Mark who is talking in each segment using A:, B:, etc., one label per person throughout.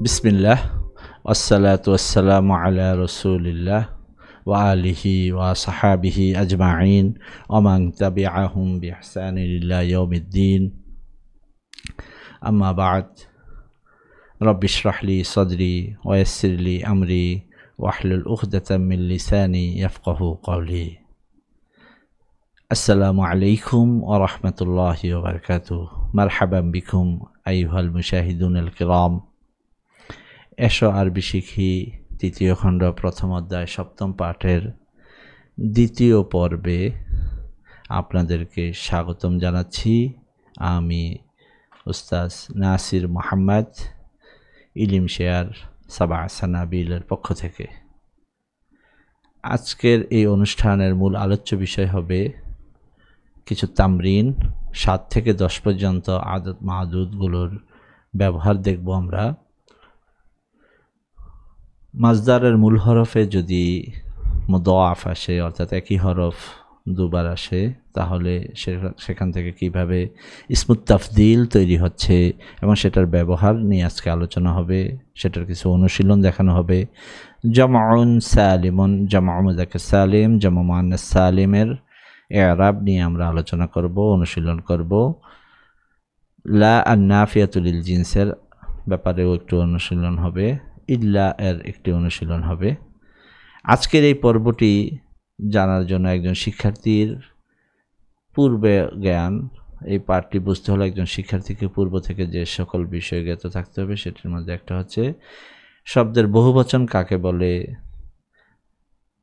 A: বিসমিল্লাহ ওয়াসসালাতু ওয়াসসালামু আলা রাসূলিল্লাহ ওয়া আলিহি ওয়া সাহাবিহি আজমাইন ওয়া মান তাবিআহুম বিইহসানিন ইলা ইয়াউমিদ্দিন আম্মা বা'দ রব্বি ইশরাহ লি সাদরি ওয়া ইয়াসসির লি আমরি ওয়াহলুল উকদাতাম মিন লিসানি ইয়াফকাহু কওলি। আসসালামু আলাইকুম ওয়া রাহমাতুল্লাহি ওয়া বারাকাতুহু। মারহাবান বিকুম আইয়ুহাল মুশাহিদুনাল কিরাম। এসো আরবি শিখি তৃতীয় খণ্ড প্রথম অধ্যায় সপ্তম পাঠের দ্বিতীয় পর্বে আপনাদেরকে স্বাগতম জানাচ্ছি। আমি উস্তাজ নাসির মোহাম্মদ, ইলিম শেয়ার সাবা সানাবিলের পক্ষ থেকে। আজকের এই অনুষ্ঠানের মূল আলোচ্য বিষয় হবে কিছু তামরিন, 7 থেকে 10 পর্যন্ত আদত মাদুদগুলোর ব্যবহার দেখব আমরা। মাজদারের মূল হরফে যদি মুদাআফ আসে, অর্থাৎ একই হরফ দুবার আসে, তাহলে সেখান থেকে কিভাবে ইসমুত তাফদিল তৈরি হচ্ছে এবং সেটার ব্যবহার নিয়ে আজকে আলোচনা হবে। সেটার কিছু অনুশীলন দেখানো হবে। জামাউন সালিমুন, জামা মুযাক্কার সালিম, জামা মুআন্নাস সালিমের ইআরাব নিয়ে আমরা আলোচনা করব, অনুশীলন করব। লা আন-নাফিয়াতু লিল জিনসের ব্যাপারেও একটু অনুশীলন হবে। ইল্লা এর একটি অনুশীলন হবে। আজকের এই পর্বটি জানার জন্য একজন শিক্ষার্থীর পূর্বে জ্ঞান, এই পাঠটি বুঝতে হলে একজন শিক্ষার্থীকে পূর্ব থেকে যে সকল বিষয় জ্ঞাত থাকতে হবে, সেটির মধ্যে একটা হচ্ছে শব্দের বহুবচন কাকে বলে,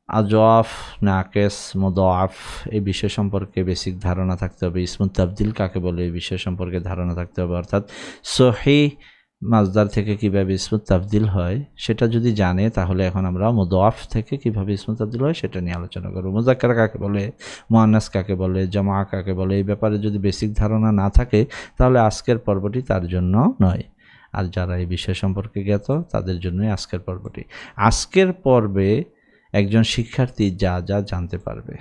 A: আজওয়াফ, নাকেস, মুদাআফ এই বিষয় সম্পর্কে বেসিক ধারণা থাকতে হবে। ইসমুত তাবদিল কাকে বলে এই বিষয় সম্পর্কে ধারণা থাকতে হবে, অর্থাৎ সহিহ মাজদার থেকে কিভাবে ইসমুত তাবদিল হয় সেটা যদি জানে, তাহলে এখন আমরা মুদাআফ থেকে কিভাবে ইসমুত তাবদিল হয় সেটা নিয়ে আলোচনা করব। মুযাক্কার কাকে বলে, মুআন্নাস কাকে বলে, জামা কাকে বলে, এই ব্যাপারে যদি বেসিক ধারণা না থাকে তাহলে আজকের পর্বটি তার জন্য নয়। আর যারা এই বিষয় সম্পর্কে জ্ঞাত তাদের জন্যই আজকের পর্বটি। আজকের পর্বে একজন শিক্ষার্থী যা যা জানতে পারবে,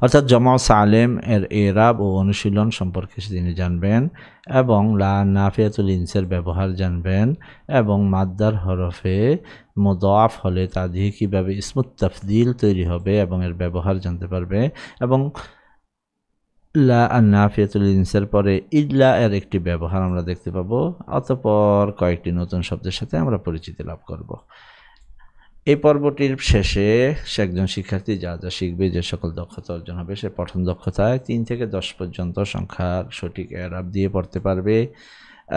A: অর্থাৎ জামা সালেম এর ইরাব ও অনুশীলন সম্পর্কে তিনি জানবেন, এবং লা নাফিয়াতুল ইনসের ব্যবহার জানবেন, এবং মাদ্দার হরফে মুদাআফ হলে তা দিয়ে কীভাবে ইসমুত তাফদিল তৈরি হবে এবং এর ব্যবহার জানতে পারবে, এবং লা নাফিয়াতুল ইনসের পরে ইল্লা এর একটি ব্যবহার আমরা দেখতে পাবো। অতঃপর কয়েকটি নতুন শব্দের সাথে আমরা পরিচিতি লাভ করব। এই পর্বটির শেষে একজন শিক্ষার্থী যা যা শিখবে, যে সকল দক্ষতা অর্জন হবে, সে পঠন দক্ষতায় 3 থেকে 10 পর্যন্ত সংখ্যার সঠিক এরাব দিয়ে পড়তে পারবে,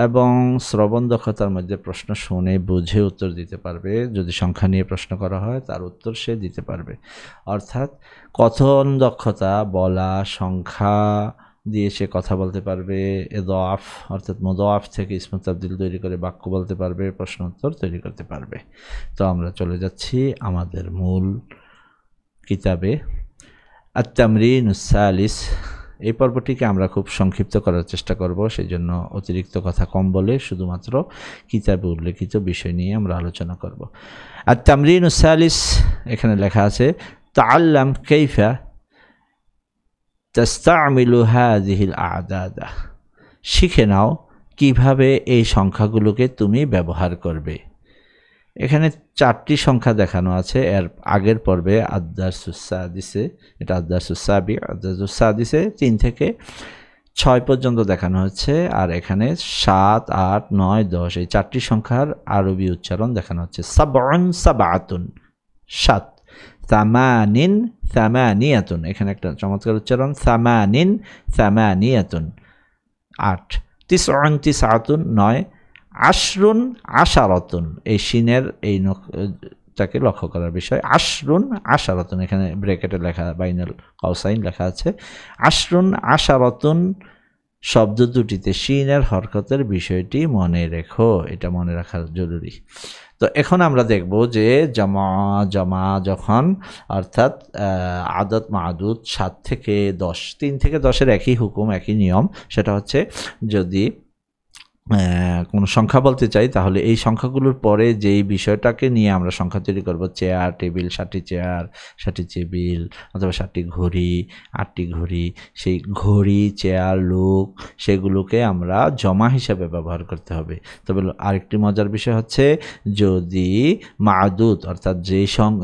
A: এবং শ্রবণ দক্ষতার মধ্যে প্রশ্ন শুনে বুঝে উত্তর দিতে পারবে। যদি সংখ্যা নিয়ে প্রশ্ন করা হয় তার উত্তর সে দিতে পারবে। অর্থাৎ কথন দক্ষতা, বলা, সংখ্যা দিয়ে সে কথা বলতে পারবে। ইদাফ অর্থাৎ মুদাআফ থেকে ইসমুত তাবদিল তৈরি করে বাক্য বলতে পারবে, প্রশ্ন উত্তর তৈরি করতে পারবে। তো আমরা চলে যাচ্ছি আমাদের মূল কিতাবে। আত-তামরিনুস সালিস, এই পর্বটিকে আমরা খুব সংক্ষিপ্ত করার চেষ্টা করব, সেই জন্য অতিরিক্ত কথা কম বলে শুধুমাত্র কিতাবে উল্লেখিত বিষয় নিয়ে আমরা আলোচনা করব। আত-তামরিনুস সালিস, এখানে লেখা আছে তাআল্লাম কাইফা তাস্তামিলু হাযিহিল আ'দাদা, শিখে নাও কিভাবে এই সংখ্যাগুলোকে তুমি ব্যবহার করবে। এখানে 4টি সংখ্যা দেখানো আছে। এর আগের পর্বে আদ-দারসুস সাদিসে, এটা আদ-দারসুস সাবি, আদ-দারসুস সাদিসে 3 থেকে 6 পর্যন্ত দেখানো হচ্ছে, আর এখানে 7, 8, 9, 10 এই 4টি সংখ্যার আরবি উচ্চারণ দেখানো হচ্ছে। সাবউন সাবআতুন 7, সামানিন সামানিয়াতুন, এখানে একটা চমৎকার উচ্চারণ, সামানিন সামানিয়াতুন 8, তিসউন তিসআতুন 9, আশরুন আশারাতুন, এই শিনের এই নখটাকে লক্ষ্য করার বিষয়। আশরুন আশারাতুন, এখানে ব্র্যাকেটে লেখা, বাইনাল কাউসাইন লেখা আছে। আশরুন আশারাতুন শব্দ দুটিতে শিনের হরকতের বিষয়টি মনে রেখো, এটা মনে রাখা জরুরি। তো এখন আমরা দেখব যে জামা যখন, অর্থাৎ আদত মাদুদ 7 থেকে 10, 3 থেকে 10-এর একই হুকুম, একই নিয়ম। সেটা হচ্ছে যদি কোনো সংখ্যা বলতে চাই, তাহলে এই সংখ্যাগুলোর পরে যেই বিষয়টাকে নিয়ে আমরা সংখ্যা তৈরি করব, চেয়ার টেবিল, 7টি চেয়ার 7টি টেবিল, অথবা 7টি ঘড়ি 8টি ঘড়ি, সেই ঘড়ি চেয়ার লোক সেগুলোকে আমরা জমা হিসাবে ব্যবহার করতে হবে। তবে আরেকটি মজার বিষয় হচ্ছে, যদি মাদুদ অর্থাৎ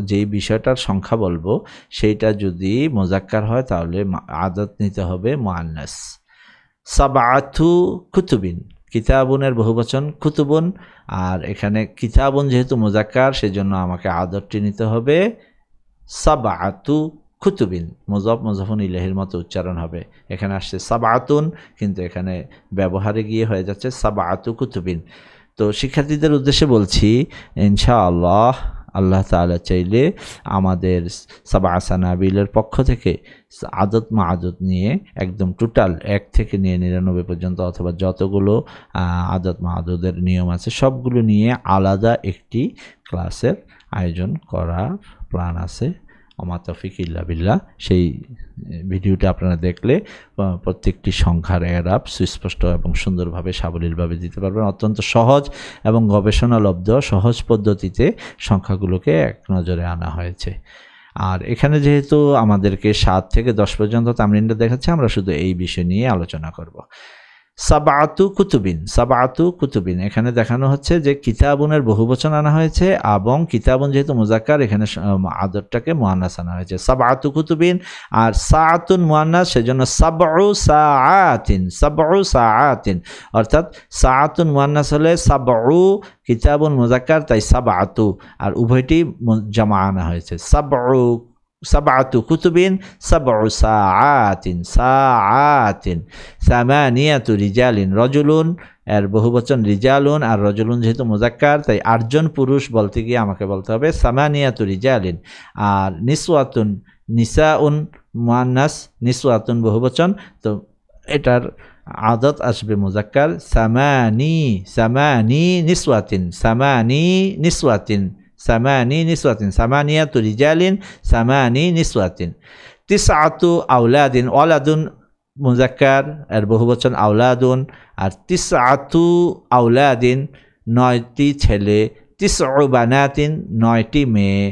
A: যেই বিষয়টার সংখ্যা বলবো সেইটা যদি মুজাক্কার হয় তাহলে আদত নিতে হবে মুআন্নাস। সাবআতু কুতুবিন, কিতাবুনের বহুবচন কুতুবুন, আর এখানে কিতাবুন যেহেতু মুজাক্কার সেজন্য আমাকে আদরটি নিতে হবে সাবআতু কুতুবিন, মুযাফ মুযাফুন ইলাইহির মতো উচ্চারণ হবে। এখানে আসছে সাবআতুন, কিন্তু এখানে ব্যবহারে গিয়ে হয়ে যাচ্ছে সাবআতু কুতুবিন। তো শিক্ষার্থীদের উদ্দেশ্যে বলছি, ইনশাআল্লাহ আল্লাহ তাআলা চাইলে আমাদের সাবা সানাবিলের পক্ষ থেকে আদত মাদত নিয়ে একদম টোটাল 1 থেকে নিয়ে 99 পর্যন্ত, অথবা যতগুলো আদত মাদতের নিয়ম আছে সবগুলো নিয়ে আলাদা একটি ক্লাসের আয়োজন করা প্ল্যান আছে। ওমা তৌফিক ইল্লা বিল্লাহ। সেই ভিডিওটা আপনারা দেখলে প্রত্যেকটি সংখ্যার এরাব সুস্পষ্ট এবং সুন্দরভাবে সাবলীলভাবে দিতে পারবেন। অত্যন্ত সহজ এবং গবেষণালব্ধ সহজ পদ্ধতিতে সংখ্যাগুলোকে এক নজরে আনা হয়েছে। আর এখানে যেহেতু আমাদেরকে 7 থেকে 10 পর্যন্ত তামরিনটা দেখাচ্ছে, আমরা শুধু এই বিষয় নিয়ে আলোচনা করব। সাবআতু কুতুবিন, সাবআতু কুতুবিন এখানে দেখানো হচ্ছে যে কিতাবুনের বহুবচন আনা হয়েছে, এবং কিতাবুন যেহেতু মুজাক্কার এখানে আদরটাকে মুআন্নাস আনা হয়েছে। সাবআতু কুতুবিন, আর সাআতুন মুআন্নাস সেজন্য সাবউ সাআতিন, সাবউ সাআতিন, অর্থাৎ সাআতুন মুআন্নাস হলে সাবউ, কিতাবুন মুজাক্কার তাই সাবআতু, আর উভয়টি জামা আনা হয়েছে। সাবআতু কুতুবিন সাবউ সাআতিন, সাআতিন। সামানিয়াতু রিজালিন, রজুলুন এর বহুবচন রিজালুন, আর রজুলুন যেহেতু মুজাক্কার তাই 8 জন পুরুষ বলতে গিয়ে আমাকে বলতে হবে সামানিয়াতু রিজালিন। আর নিসওয়াতুন, নিসাউন মুআন্নাস, নিসওয়াতুন বহুবচন, তো এটার আদত আসবে মুজাক্কার সামানি, সামানি নিসওয়াতিন, সামানি নিসওয়াতিন, সামানি নিসওয়াতিন, সামানিয়াতু রিজালিন সামানি নিসওয়াতিন। তিসআতু আওলাদিন, ওয়ালাদুন মুজাক্কার এর বহুবচন আওলাদুন, আর তিসআতু আওলাদিন 9টি ছেলে, তিসউ বানাতিন 9টি মেয়ে।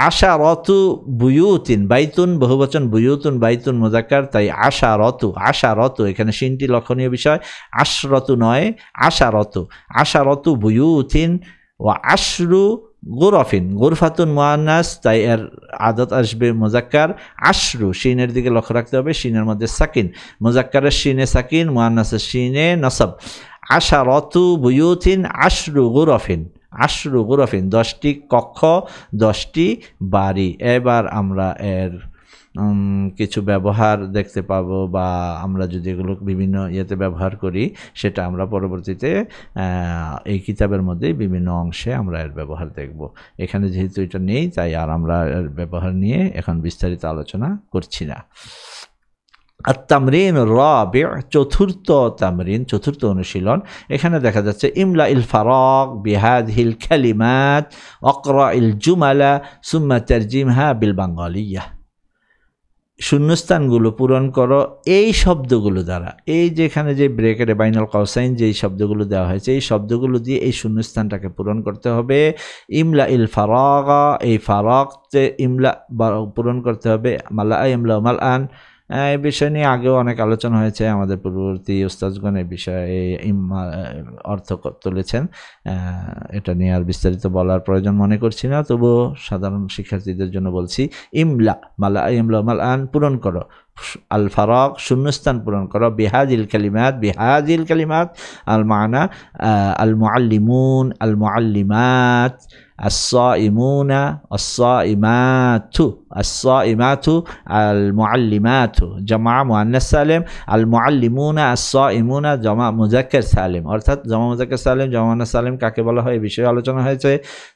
A: আশারতু বুয়ুতিন, বাইতুন বহুবচন বুয়ুতুন, বাইতুন মুজাক্কার তাই আশারতু, আশারতু এখানে শিনটি লক্ষণীয় বিষয়, আশরতু নয় আশারতু, আশারতু বুয়ুতিন। ও আশরু গুরফিন, গুরফাতুন মুআন্নাস তাই এর আদত আসবে মুজাক্কার। আশরু শিনের দিকে লক্ষ্য রাখতে হবে, শিনের মধ্যে সাকিন, মুজাক্কারের শিনে সাকিন, মুআন্নাসের শিনে নসব। আশারতু বুয়ুতিন আশরু গুরফিন, আশরু গুরফিন 10টি কক্ষ 10টি বাড়ি। এবার আমরা এর কিছু ব্যবহার দেখতে পাবো, বা আমরা যদি এগুলো বিভিন্ন ইয়েতে ব্যবহার করি সেটা আমরা পরবর্তীতে এই কিতাবের মধ্যে বিভিন্ন অংশে আমরা এর ব্যবহার দেখব। এখানে যেহেতু এটা নেই তাই আর আমরা এর ব্যবহার নিয়ে এখন বিস্তারিত আলোচনা করছি না। আত-তামরিন রাবি', চতুর্থ তামরিন, চতুর্থ অনুশীলন। এখানে দেখা যাচ্ছে ইমলা ইল ফারাগ বিহাদিহিল কালিমাত ওয়াকরা ইল জুমালা সুম্মা তারজিমহা বিল বাঙ্গালিয়া। শূন্যস্থানগুলো পূরণ করো এই শব্দগুলো দ্বারা। এই যেখানে যে ব্রেকেটে বাইনাল কাউসাইন যেই শব্দগুলো দেওয়া হয়েছে এই শব্দগুলো দিয়ে এই শূন্যস্থানটাকে পূরণ করতে হবে। ইমলা ইল ফারাগা, এই ফারাগতে ইমলা পূরণ করতে হবে। মালা ইমলা মালআন, এই বিষয় নিয়ে আগেও অনেক আলোচনা হয়েছে, আমাদের পূর্ববর্তী উস্তাদগণ এই বিষয়ে অর্থ তুলেছেন, এটা নিয়ে আর বিস্তারিত বলার প্রয়োজন মনে করছি না, তবুও সাধারণ শিক্ষার্থীদের জন্য বলছি। ইমলা মালা ইমলা মালআন পূরণ করো, আল ফারাগ শূন্যস্থান পূরণ করো, বিহাজিল কালিমাত, বিহাজিল কালিমাত আল মানা আল মুআল্লিমুন আল মুআল্লিমাত, الصائمون الصائمات الصائمات المعلمات جمع مؤنث سالم المعلمون الصائمون جمع মুযাক্কার সালিম অর্থাৎ জমা মুযাক্কার সালিম জমা মুয়ান্নাস সালিম কাকে বলা হয় এই বিষয়ে আলোচনা হয়েছে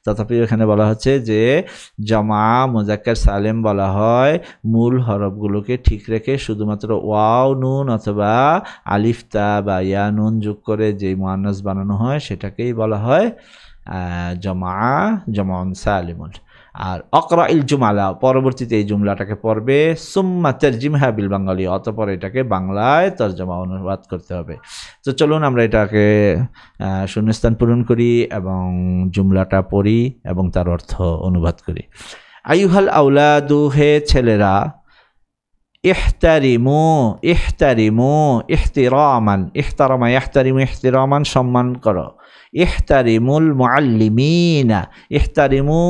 A: তথাপি এখানে বলা হচ্ছে যে জমা মুযাক্কার সালিম বলা হয় মূল হরফগুলোকে ঠিক রেখে শুধুমাত্র ওয়াও নুন অথবা আলিফ তা বা ইয়া নুন যোগ করে যে মুয়ান্নাস বানানো হয় সেটাকেই বলা হয় জমা জমাউন সালিমুন। আর অকরা ইল জুমালা পরবর্তীতে এই জুমলাটাকে পড়বে, সুম্মা তারজিমহা বিল বাঙালি অতঃপর এটাকে বাংলায় তরজমা অনুবাদ করতে হবে। তো চলুন আমরা এটাকে শূন্যস্থান পূরণ করি এবং জুমলাটা পড়ি এবং তার অর্থ অনুবাদ করি। আইয়ুহাল আউলাদু, হে ছেলেরা, ইহতারিমু ইহতারিমু ইহতিরামান, ইহতারামা ইহতারিমু ইহতিরামান সম্মান করো, ইহতারিমুল মুআল্লিমিনা, ইহতারিমু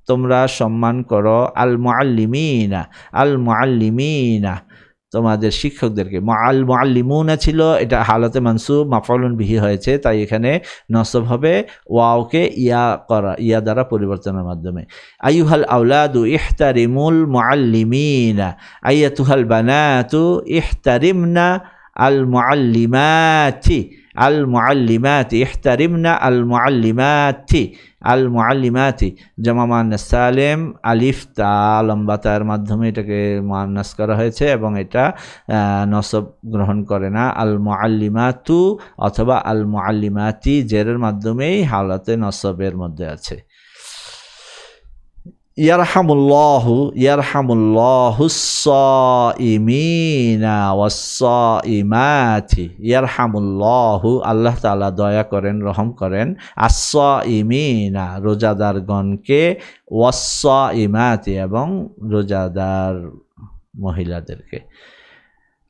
A: তোমরা সম্মান করো, আল মুআল্লিমিনা, আল মুআল্লিমিনা তোমাদের শিক্ষকদেরকে। আল মুআল্লিমুনা ছিল, এটা হালতে মানসুব মাফউলুন বিহি হয়েছে, তাই এখানে নসব হবে ওয়াওকে ইয়া দ্বারা পরিবর্তনের মাধ্যমে। আইয়ুহাল আউলাদু ইহতারিমুল মুআল্লিমিনা, আইয়াতুহাল বানাতু ইহতারিমনা আল মুআল্লিমাতি, আল মুআল্লিমাতি ইহতারিমনা আল মুআল্লিমাতি, আল মুআল্লিমাতি জামা মুআন্নাস সালিম, আলিফ তা লম্বা তার মাধ্যমে এটাকে মুআন্নাস করা হয়েছে এবং এটা নসব গ্রহণ করে না। আল মুআল্লিমাতু অথবা আল মুআল্লিমাতি জেরের মাধ্যমেই হালাতে নসবের মধ্যে আছে। ইয়ারহামুল্লাহু ইয়ারহামুল্লাহুস সাইমিনা ওয়াস সাইমাতি, ইয়ারহামুল্লাহু আল্লাহ তাআলা দয়া করেন রহম করেন, আস সাইমিনা রোজাদারগণকে, ওয়াস সাইমাতি এবং রোজাদার মহিলাদেরকে।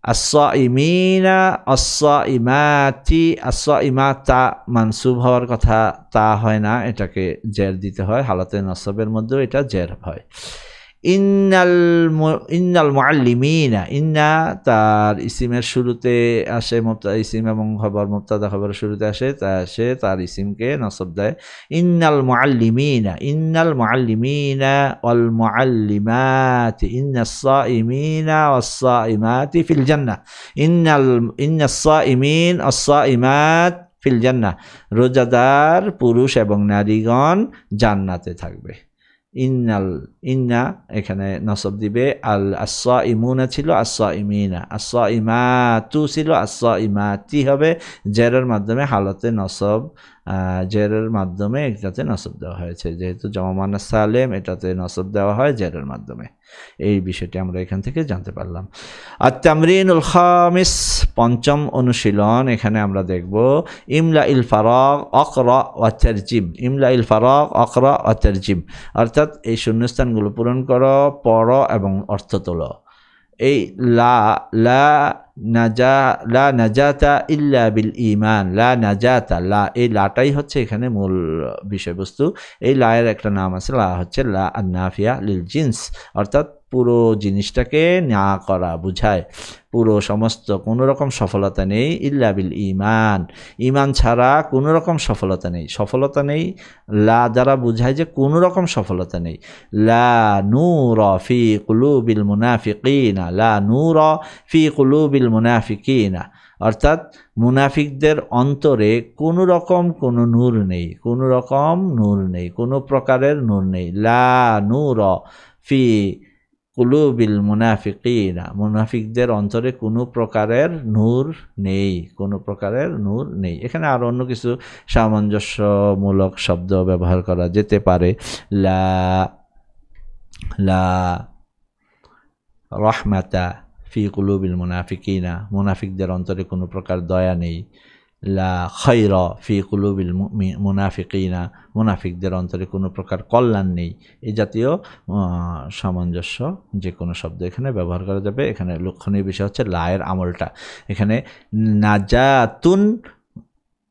A: আস-সাইমিনা আস-সাইমাতি, আস-সাইমাত তা মানসুব হওয়ার কথা, তা হয় না, এটাকে জের দিতে হয়, হালাতে নসবের মধ্যেও এটা জের হয়। ইন্নাল মুআল্লিমিনা, ইন্না তার ইসিমের শুরুতে আসে, ইসিম এবং খবর মুবতাদা খবরের শুরুতে আসে, তার ইসিমকে নসব দেয়। ইন্নাল মুআল্লিমিনা, ইন্নাল মুআল্লিমিনা ওয়াল মুআল্লিমাতি, ইন্নাস সাইমিনা ওয়াস সাইমাতি ফিল জান্নাহ, ইন্নাস সাইমিন ওয়াস সাইমাত ফিল জান্নাহ, রোজাদার পুরুষ এবং নারীগণ জান্নাতে থাকবে। ইন্না এখানে নসব দিবে, আস-সাইমুনা ছিল আস-সাইমিনা, আস-সাইমাতু ছিল আস-সাইমাতি হবে, জেরের মাধ্যমে হালতে নসব, জেরের মাধ্যমে এটাতে নসব দেওয়া হয়েছে, যেহেতু জামা মুআন্নাস সালিম এটাতে নসব দেওয়া হয় জেরের মাধ্যমে। এই বিষয়টি আমরা এখান থেকে জানতে পারলাম। আত-তামরিনুল খামিস, পঞ্চম অনুশীলন, এখানে আমরা দেখব ইমলা ইল ফারাগ আকরা ওয়া তারজিম, ইমলা ইল ফারাগ আকরা ওয়া তারজিম, অর্থাৎ এই শূন্যস্থানগুলো পূরণ করো, পড়ো এবং অর্থ তোলো। এই লা নাজাতা ইল্লা বিল ঈমান, লা নাজাতা, লা এই লাটাই হচ্ছে এখানে মূল বিষয়বস্তু। এই লায়ের একটা নাম আছে, লা হচ্ছে লা আন-নাফিয়া লিল জিন্স, অর্থাৎ পুরো জিনিসটাকে না করা বুঝায়, পুরো সমস্ত কোনো রকম সফলতা নেই, ইল্লা বিল ঈমান, ঈমান ছাড়া কোনো রকম সফলতা নেই, সফলতা নেই লা দ্বারা বুঝায় যে কোনো রকম সফলতা নেই। লা নূরা ফি কুলুবিল মুনাফিকিনা, লা নূরা ফি কুলুবিল মুনাফিকিনা, অর্থাৎ মুনাফিকদের অন্তরে কোনো রকম কোনো নূর নেই, কোনো রকম নূর নেই, কোনো প্রকারের নূর নেই। লা নূরা ফি কুলুবিল মুনাফিকিনা, মুনাফিকদের অন্তরে কোনো প্রকারের নূর নেই, কোনো প্রকারের নূর নেই। এখানে আরো অন্য কিছু সামঞ্জস্যমূলক শব্দ ব্যবহার করা যেতে পারে। লা রাহমাতা ফি কুলুবিল মুনাফিকিনা, মুনাফিকদের অন্তরে কোনো প্রকার দয়া নেই। লা খায়রা ফি কুলুবিল মুনাফিকিনা, মুনাফিকদের অন্তরে কোনো প্রকার কল্যাণ নেই। এই জাতীয় সামঞ্জস্য যে কোনো শব্দ এখানে ব্যবহার করা যাবে। এখানে লক্ষণীয় বিষয় হচ্ছে লায়ের আমলটা। এখানে নাজাতুন,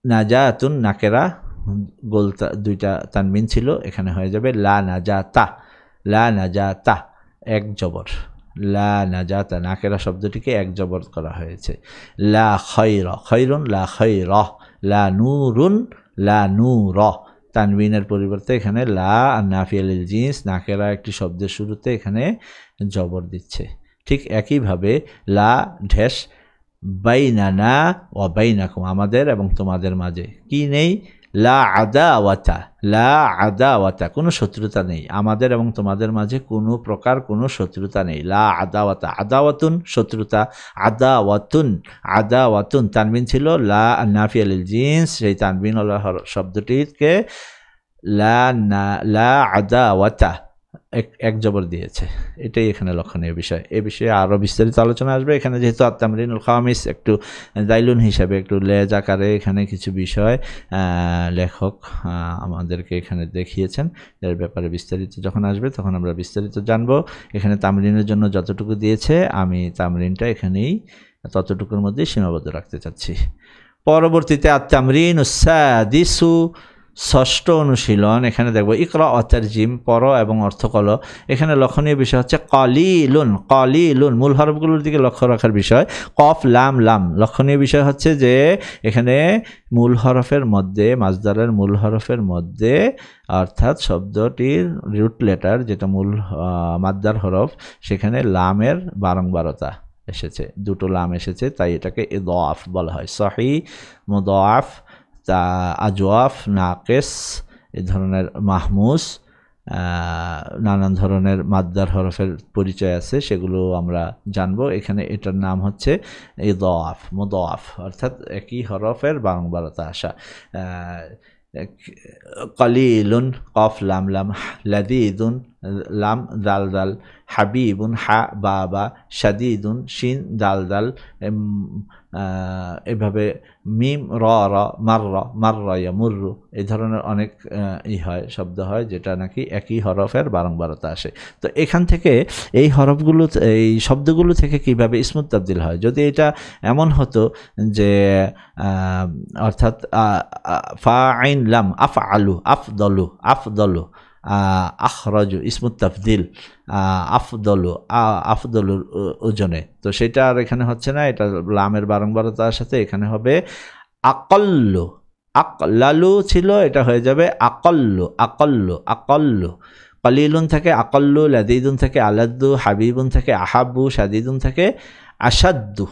A: নাজাতুন নাকেরা গোলতা দুইটা তানবিন ছিল, এখানে হয়ে যাবে লা নাজাতা, লা নাজাতা এক জবর, লা নাজাতা নাকেরা শব্দটিকে এক জবর করা হয়েছে। লা খায়রা, খায়রুন লা খায়রা, লা নূরুন লা নূরা, তানবিনের পরিবর্তে এখানে লা নাফিয়া লিল জিন্স, নাকেরা একটি শব্দের শুরুতে এখানে জবর দিচ্ছে। ঠিক একইভাবে লা ঢেস বাইনানা ওয়া বাইনাকুম, আমাদের এবং তোমাদের মাঝে কি নেই? লা আদাওয়াতা, লা আদাওয়াতা কোনো শত্রুতা নেই, আমাদের এবং তোমাদের মাঝে কোনো প্রকার কোনো শত্রুতা নেই। লা আদাওয়াতা, আদাওয়াতুন শত্রুতা, আদাওয়াতুন, আদাওয়াতুন তানবিন ছিল লা নাফিয়া লিল জিন্স, সেই তানবিন শব্দটিকে লা আদাওয়াতা, এক জবর দিয়েছে, এটাই এখানে লক্ষণীয় বিষয়। এ বিষয়ে আরও বিস্তারিত আলোচনা আসবে। এখানে যেহেতু আত-তামরিনুল খামিস একটু দাইলুন হিসাবে একটু লেজ আকারে এখানে কিছু বিষয় লেখক আমাদেরকে এখানে দেখিয়েছেন, এর ব্যাপারে বিস্তারিত যখন আসবে তখন আমরা বিস্তারিত জানব। এখানে তামরিনের জন্য যতটুকু দিয়েছে আমি তামরিনটা এখানেই ততটুকুর মধ্যেই সীমাবদ্ধ রাখতে চাচ্ছি। পরবর্তীতে আত-তামরিনুস সাদিসু, ষষ্ঠ অনুশীলন। এখানে দেখব ইকরা ও তারজিম, পড়ো এবং অর্থ কলো। এখানে লক্ষণীয় বিষয় হচ্ছে কালিলুন, কালিলুন মূল হরফগুলোর দিকে লক্ষ্য রাখার বিষয়। কফ লাম লাম, লক্ষণীয় বিষয় হচ্ছে যে এখানে মূল হরফের মধ্যে, মাজদারের মূল হরফের মধ্যে অর্থাৎ শব্দটির রুট লেটার যেটা মূল মাদ্দার হরফ, সেখানে লামের বারংবারতা এসেছে, দুটো লাম এসেছে, তাই এটাকে ইদাফ বলা হয়। সহি, মুদাফ, তা আজওয়াফ, নাকেস, এ ধরনের মাহমুস, নানান ধরনের মাদ্দার হরফের পরিচয় আছে, সেগুলো আমরা জানবো। এখানে এটার নাম হচ্ছে ইদাফ, মুদাফ, অর্থাৎ একই হরফের বারংবারতা আসা। কালিলুন, কফ লাম লাম, লাদিদুন লাম দাল দাল, হাবিবুন হা বা বা, শাদিদুন শিন দাল দাল, এভাবে মিম র র, মাররা মাররা ইয়ামুররু, এই ধরনের অনেক হয় শব্দ হয় যেটা নাকি একই হরফের বারংবারতা আসে। তো এখান থেকে এই হরফগুলো, এই শব্দগুলো থেকে কিভাবে ইসমুত তাবদিল হয়, যদি এটা এমন হতো যে অর্থাৎ ফাইন লাম আফআলু, আফদলু, আফদলু, আখরাজু, ইসমুত তাফদিল, আফদলু, আফদলুর ওজনে, তো সেটা আর এখানে হচ্ছে না। এটা লামের বারংবারতার সাথে এখানে হবে আকল্লু, আকলালু ছিল, এটা হয়ে যাবে আকল্লু, আকল্লু, আকল্লু। কালিলুন থেকে আকল্লু, লাদিদুন থেকে আলাদ্দু, হাবিবুন থেকে আহাব্বু, শাদিদুন থেকে আসাদ্দু।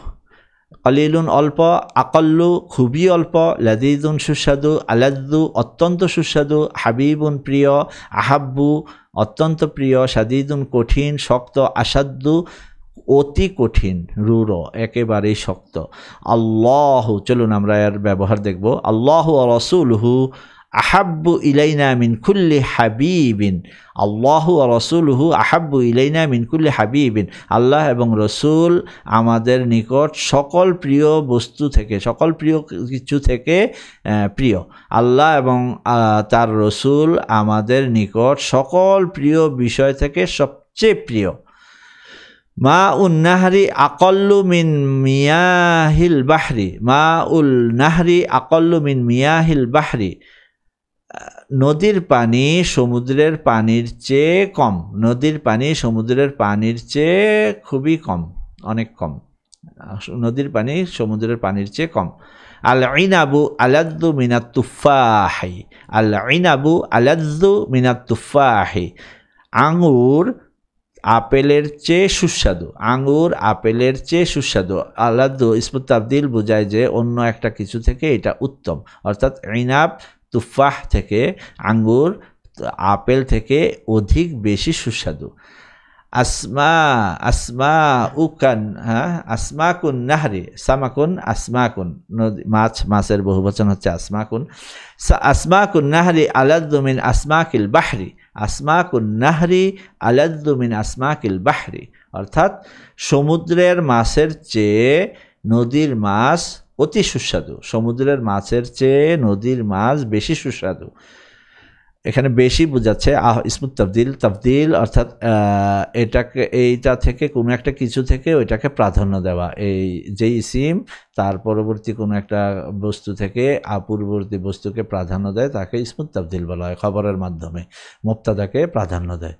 A: কালিলুন অল্প, আকল্লু খুবই অল্প, লাদিদুন সুস্বাদু, আলাদ্দু অত্যন্ত সুস্বাদু, হাবিবুন প্রিয়, আহাব্বু অত্যন্ত প্রিয়, শাদিদুন কঠিন শক্ত, আসাদ্দু অতি কঠিন, রূঢ় একেবারেই শক্ত। আল্লাহু, চলুন আমরা এর ব্যবহার দেখব। আল্লাহু ওয়া রাসূলুহু আহাব্বু ইলাইনা মিন কুল্লি হাবিবিন, আল্লাহু ওয়া রাসূলুহু আহাব্বু ইলাইনা মিন কুল্লি হাবিবিন, আল্লাহ এবং রসুল আমাদের নিকট সকল প্রিয় বস্তু থেকে, সকল প্রিয় কিছু থেকে প্রিয়। আল্লাহ এবং তার রসুল আমাদের নিকট সকল প্রিয় বিষয় থেকে সবচেয়ে প্রিয়। মা উল নাহরি আকল্লু মিন মিয়াহিল বাহরি, মা উল নাহরি আকল্লু মিন মিয়াহিল বাহরি, নদীর পানি সমুদ্রের পানির চেয়ে কম, নদীর পানি সমুদ্রের পানির চেয়ে খুবই কম, অনেক কম, নদীর পানি সমুদ্রের পানির চেয়ে কম। আল ইনাবু আলাদ্দু মিনাত তুফাহি, আল ইনাবু আলাদ্দু মিনাত তুফাহি, আঙ্গুর আপেলের চেয়ে সুস্বাদু, আঙ্গুর আপেলের চেয়ে সুস্বাদু। আলাদ্দু ইসমুত তাবদিল বোঝায় যে অন্য একটা কিছু থেকে এটা উত্তম, অর্থাৎ ইনাব তুফাহ থেকে, আঙ্গুর আপেল থেকে অধিক বেশি সুস্বাদু। আসমা, আসমা উকান, হ্যাঁ, আসমাকুন নাহরি, সামাকুন আসমাকুন, মাছ, মাছের বহুবচন হচ্ছে আসমাকুন। আসমাকুন নাহরি আলাদ্দু মিন আসমাকিল বাহরি, আসমাকুন নাহরি আলাদ্দু মিন আসমাকিল বাহরি, অর্থাৎ সমুদ্রের মাছের চেয়ে নদীর মাছ অতি সুস্বাদু, সমুদ্রের মাছের চেয়ে নদীর মাছ বেশি সুস্বাদু। এখানে বেশি বোঝাচ্ছে ইসমুত তাবদিল, তাবদিল অর্থাৎ এটাকে, এইটা থেকে কোনো একটা কিছু থেকে ওইটাকে প্রাধান্য দেওয়া, এই যে ইসিম তার পরবর্তী কোনো একটা বস্তু থেকে পূর্ববর্তী বস্তুকে প্রাধান্য দেয় তাকে ইসমুত তাবদিল বলা হয়। খবরের মাধ্যমে মুবতাদাকে প্রাধান্য দেয়।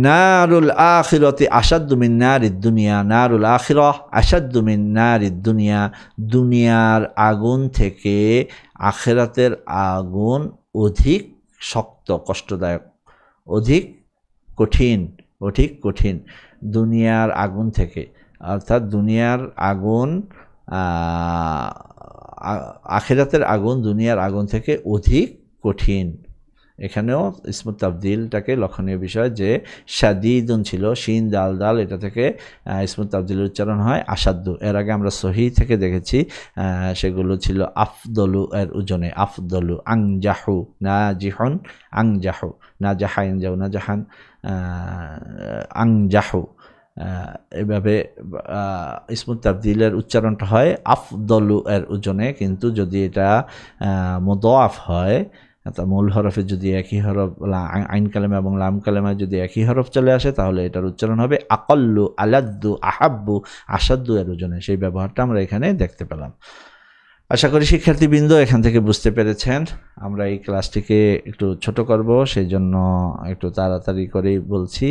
A: নারুল আখিরাতি আশাদ্দু মিন নারিদ দুনিয়া, নারুল আখিরাহ আশাদ্দু মিন নারিদ দুনিয়া, দুনিয়ার আগুন থেকে আখিরাতের আগুন অধিক শক্ত, কষ্টদায়ক, অধিক কঠিন, অধিক কঠিন দুনিয়ার আগুন থেকে, অর্থাৎ দুনিয়ার আগুন, আখিরাতের আগুন দুনিয়ার আগুন থেকে অধিক কঠিন, এখানেও ইসমুত তাবদিলটাকে লক্ষণীয় বিষয় যে শাদীদুন ছিল, শিন দাল দাল, এটা থেকে ইসমুত তাবদিলের উচ্চারণ হয় আসাদ্দু। এর আগে আমরা সহি থেকে দেখেছি সেগুলো ছিল আফদলু এর ওজনে, আফদলু, আংজাহু, নাজিহুন, আংজাহু, নাজাহাইন যাও নাজাহান, আংজাহু। এভাবে ইসমুত তাবদিলের উচ্চারণটা হয় আফদলু এর ওজনে, কিন্তু যদি এটা মুদাফ হয়, মূল হরফে যদি একই হরফ, আইন কালেমা এবং লাম কালেমায় যদি একই হরফ চলে আসে, তাহলে এটার উচ্চারণ হবে আকল্লু, আলাদ্দু, আহাব্বু, আসাদ্দু এর ওজনে। সেই ব্যবহারটা আমরা এখানে দেখতে পেলাম। আশা করি শিক্ষার্থীবৃন্দ এখান থেকে বুঝতে পেরেছেন। আমরা এই ক্লাসটিকে একটু ছোট করব, সেই জন্য একটু তাড়াতাড়ি করেই বলছি।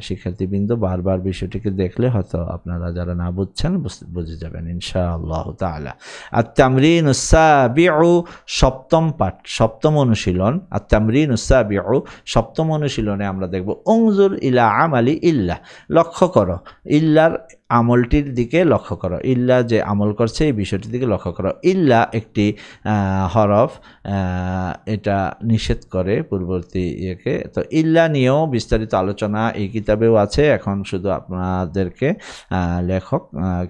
A: শিক্ষার্থীবৃন্দ বারবার বিষয়টিকে দেখলে হয়তো আপনারা যারা না বুঝছেন বুঝে যাবেন ইনশাআল্লাহ তাআলা। আত-তামরিনুস সাবিউ, সপ্তম পাঠ, সপ্তম অনুশীলন। আত-তামরিনুস সাবিউ, সপ্তম অনুশীলনে আমরা দেখব উনজুর ইলা আমালি ইল্লা, লক্ষ্য করো ইল্লার আমলটির দিকে লক্ষ্য করো, ইল্লা যে আমল করছে এই বিষয়টির দিকে লক্ষ্য করো। ইল্লা একটি হরফ, এটা নিষেধ করে পূর্ববর্তী ইয়েকে। তো ইল্লা নিয়েও বিস্তারিত আলোচনা এই কিতাবেও আছে। এখন শুধু আপনাদেরকে লেখক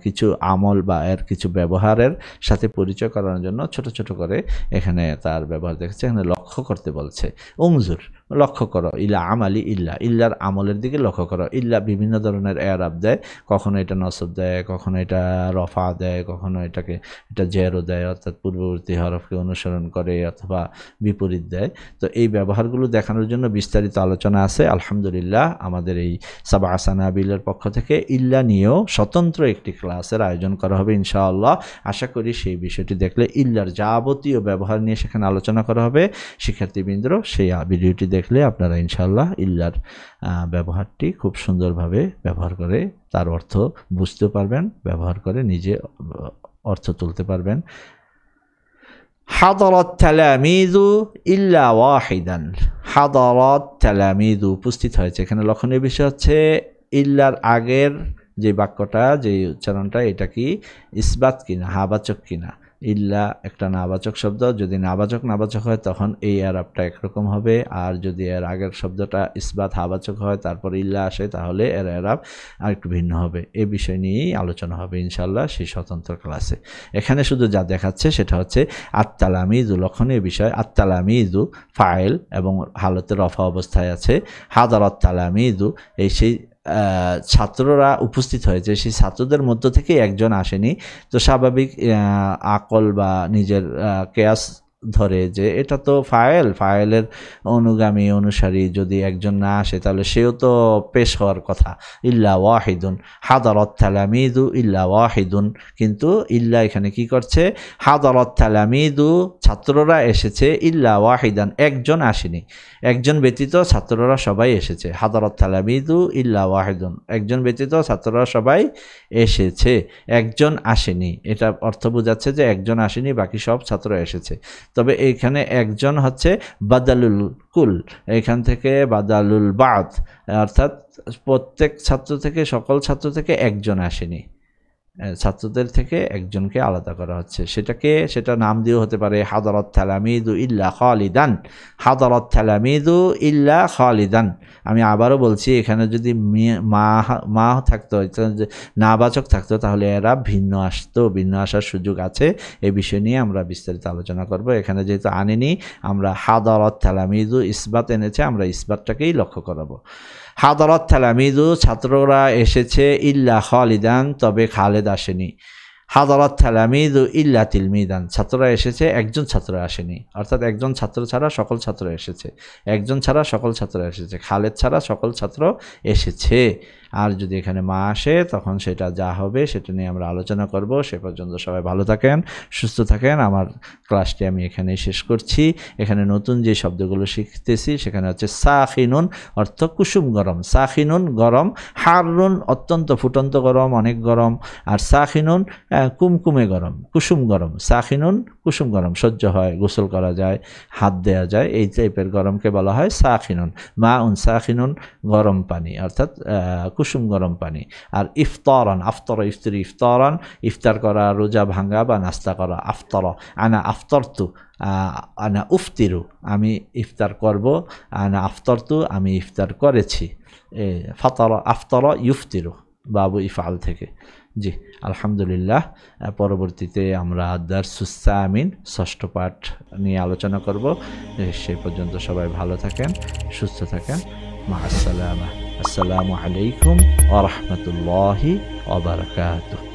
A: কিছু আমল বা এর কিছু ব্যবহারের সাথে পরিচয় করানোর জন্য ছোট ছোট করে এখানে তার ব্যবহার দেখছে। এখানে লক্ষ্য করতে বলছে, উনজুর, লক্ষ্য করো, ইলা আমালি ইল্লা, ইল্লার আমলের দিকে লক্ষ্য করো। ইল্লা বিভিন্ন ধরনের এরাব দেয়, কখনো এটা নসব দেয়, কখনো এটা রফা দেয়, কখনো এটা জেরও দেয়, অর্থাৎ পূর্ববর্তী হরফকে অনুসরণ করে, অথবা বিপরীত দেয়। তো এই ব্যবহারগুলো দেখানোর জন্য বিস্তারিত আলোচনা আছে। আলহামদুলিল্লাহ আমাদের এই সাবা সানাবিলের পক্ষ থেকে ইল্লা নিয়েও স্বতন্ত্র একটি ক্লাসের আয়োজন করা হবে ইনশাআল্লাহ। আশা করি সেই বিষয়টি দেখলে ইল্লার যাবতীয় ব্যবহার নিয়ে সেখানে আলোচনা করা হবে। শিক্ষার্থীবৃন্দ সেই ভিডিওটি দেখলে আপনারা ইনশাআল্লাহ ইল্লার ব্যবহারটি খুব সুন্দরভাবে ব্যবহার করে তার অর্থ বুঝতে পারবেন, ব্যবহার করে নিজে অর্থ তুলতে পারবেন। হাদারাত তালামিযু ইল্লা ওয়াহিদান, হাদারাত তালামিযু, উপস্থিত হয়েছে। এখানে লক্ষণীয় বিষয় হচ্ছে ইল্লার আগের যে বাক্যটা, যে উচ্চারণটা, এটা কি ইসবাত কিনা, হাবাচক কিনা। ইল্লা একটা নাবাচক শব্দ, যদি নাবাচক হয় তখন এই আরবটা একরকম হবে, আর যদি এর আগের শব্দটা ইসবাত হাবাচক হয় তারপর ইল্লা আসে, তাহলে এর আরব আরেকটু ভিন্ন হবে। এই বিষয় নিয়েই আলোচনা হবে ইনশাআল্লাহ সেই স্বতন্ত্র ক্লাসে। এখানে শুধু যা দেখাচ্ছে সেটা হচ্ছে আত-তালামিযু, লক্ষণীয় বিষয়, আত-তালামিযু ফাইল এবং হালতে রফা অবস্থায় আছে। হাদারাত তালামিযু, এই সেই ছাত্ররা উপস্থিত হয়েছে, সেই ছাত্রদের মধ্য থেকে একজন আসেনি। তো স্বাভাবিক আকল বা নিজের কেয়াস ধরে যে এটা তো ফাইলের অনুগামী অনুসারী, যদি একজন না আসে তাহলে সেও তো পেশ হওয়ার কথা। ইল্লা ওয়াহিদুন, হাদারাত তালামিযু ইল্লা ওয়াহিদুন, কিন্তু ইল্লা এখানে কি করছে, হাদারাত তালামিযু, ছাত্ররা এসেছে, ইল্লা ওয়াহিদান, একজন আসেনি, একজন ব্যতীত ছাত্ররা সবাই এসেছে। হাদারাত তালামিযু ইল্লা ওয়াহিদুন, একজন ব্যতীত ছাত্ররা সবাই এসেছে, একজন আসেনি। এটা অর্থ বোঝাচ্ছে যে একজন আসেনি, বাকি সব ছাত্র এসেছে। তবে এইখানে একজন হচ্ছে বাদালুল কুল, এখান থেকে বাদালুল বাদ, অর্থাৎ প্রত্যেক ছাত্র থেকে, সকল ছাত্র থেকে একজন আসেনি, ছাত্রদের থেকে একজনকে আলাদা করা হচ্ছে। সেটা নাম দিয়েও হতে পারে হাদারাত তালামিযু ইল্লা খালিদান, হাদারাত তালামিযু ইল্লা খালিদান। আমি আবারও বলছি, এখানে যদি মা থাকতো, নাবাচক থাকতো, তাহলে এরা ভিন্ন আসার সুযোগ আছে। এই বিষয় নিয়ে আমরা বিস্তারিত আলোচনা করব। এখানে যেহেতু আনেনি, আমরা হাদারাত তালামিযু ইসবাত এনেছে, আমরা ইসবাতটাকেই লক্ষ্য করাবো। হাদারাত তালামিযু, ছাত্ররা এসেছে, ইল্লা খালিদান, তবে খালেদ আসেনি। হাদারাত তালামিযু ইল্লা তিলমিদান, ছাত্ররা এসেছে, একজন ছাত্র আসেনি, অর্থাৎ একজন ছাত্র ছাড়া সকল ছাত্র এসেছে, একজন ছাড়া সকল ছাত্র এসেছে, খালেদ ছাড়া সকল ছাত্র এসেছে। আর যদি এখানে মা আসে তখন সেটা যা হবে সেটা নিয়ে আমরা আলোচনা করব। সে পর্যন্ত সবাই ভালো থাকেন, সুস্থ থাকেন। আমার ক্লাসটি আমি এখানেই শেষ করছি। এখানে নতুন যে শব্দগুলো শিখতেছি সেখানে হচ্ছে সাখিনুন, অর্থ কুসুম গরম, সাখিনুন গরম, হারুন অত্যন্ত ফুটন্ত গরম, অনেক গরম, আর সাখিনুন কুমকুমে গরম, কুসুম গরম। সাখিনুন কুসুম গরম, সহ্য হয়, গোসল করা যায়, হাত দেওয়া যায়, এই টাইপের গরমকে বলা হয় সাখিনুন। মা উন সাখিনুন, গরম পানি, অর্থাৎ কুসুম গরম পানি। আর ইফতারান, আফতর ইফতারি, ইফতারান ইফতার করা, রোজা ভাঙা বা নাস্তা করা। আফতর, আনা আফতরতু, আনা উফতিরু আমি ইফতার করব, আনা আফতরতু আমি ইফতার করেছি। ফাতারা আফতারা ইউফতিরু, বাবু ইফআল থেকে। জি আলহামদুলিল্লাহ। পরবর্তীতে আমরা দারসুস সামিন ষষ্ঠ পাঠ নিয়ে আলোচনা করব। সেই পর্যন্ত সবাই ভালো থাকেন, সুস্থ থাকেন। মা আসসালামা। আসসালামু আলাইকুম ওয়া রাহমাতুল্লাহি ওয়া বারাকাতুহু।